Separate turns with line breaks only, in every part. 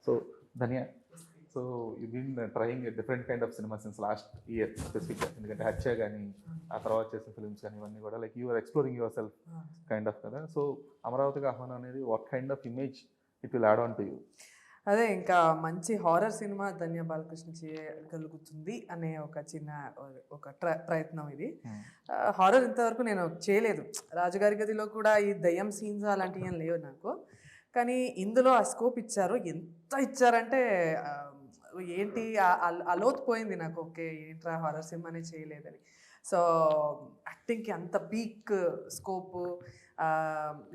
So Dhanya, so you been trying different kind of cinema since last year స్పెసిఫిక్గా, ఎందుకంటే హత్య కానీ ఆ తర్వాత చేసిన ఫిల్మ్స్ కానీ ఇవన్నీ కూడా like you are exploring your self kind of కదా. సో అమరావతికి ఆహ్వానం అనేది what kind of image it will add on to you?
అదే ఇంకా మంచి హారర్ సినిమా ధన్య బాలకృష్ణ చేయగలుగుతుంది అనే ఒక చిన్న ఒక ప్రయత్నం ఇది. హారర్ ఇంతవరకు నేను చేయలేదు. రాజుగారి గదిలో కూడా ఈ దయ్యం సీన్స్ అలాంటివి ఏం లేవు నాకు. కానీ ఇందులో ఆ స్కోప్ ఇచ్చారు. ఎంత ఇచ్చారంటే ఏంటి అలోతు పోయింది నాకు. ఓకే, ఏంట్రా హారర్ సినిమానే చేయలేదని. సో యాక్టింగ్కి అంత పీక్ స్కోపు,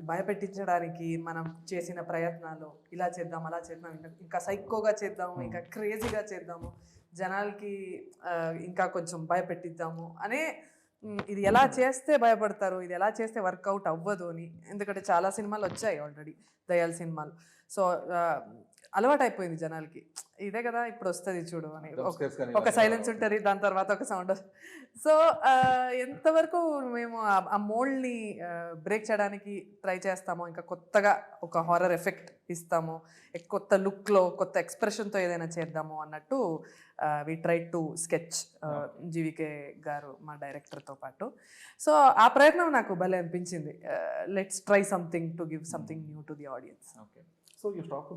భయపెట్టించడానికి మనం చేసిన ప్రయత్నాలు, ఇలా చేద్దాం అలా చేద్దాం, ఇంకా సైకోగా చేద్దాము, ఇంకా క్రేజీగా చేద్దాము, జనాలకి ఇంకా కొంచెం భయపెట్టిద్దాము అనే, ఇది ఎలా చేస్తే భయపడతారు, ఇది ఎలా చేస్తే వర్కౌట్ అవ్వదు అని. ఎందుకంటే చాలా సినిమాలు వచ్చాయి ఆల్రెడీ దయాల సినిమాలు. సో అలవాటు అయిపోయింది జనాలకి, ఇదే కదా ఇప్పుడు వస్తుంది చూడు అని. ఒక సైలెన్స్ ఉంటుంది, దాని తర్వాత ఒక సౌండ్. సో ఎంతవరకు మేము ఆ మోల్డ్ని బ్రేక్ చేయడానికి ట్రై చేస్తామో, ఇంకా కొత్తగా ఒక హారర్ ఎఫెక్ట్ ఇస్తాము, కొత్త లుక్లో కొత్త ఎక్స్ప్రెషన్తో ఏదైనా చేద్దాము అన్నట్టు వి ట్రై టు స్కెచ్ జీవికే గారు మా డైరెక్టర్తో పాటు. సో ఆ ప్రయత్నం నాకు భలే అనిపించింది. Let's try something to give something new to the audience.
Okay, so you talk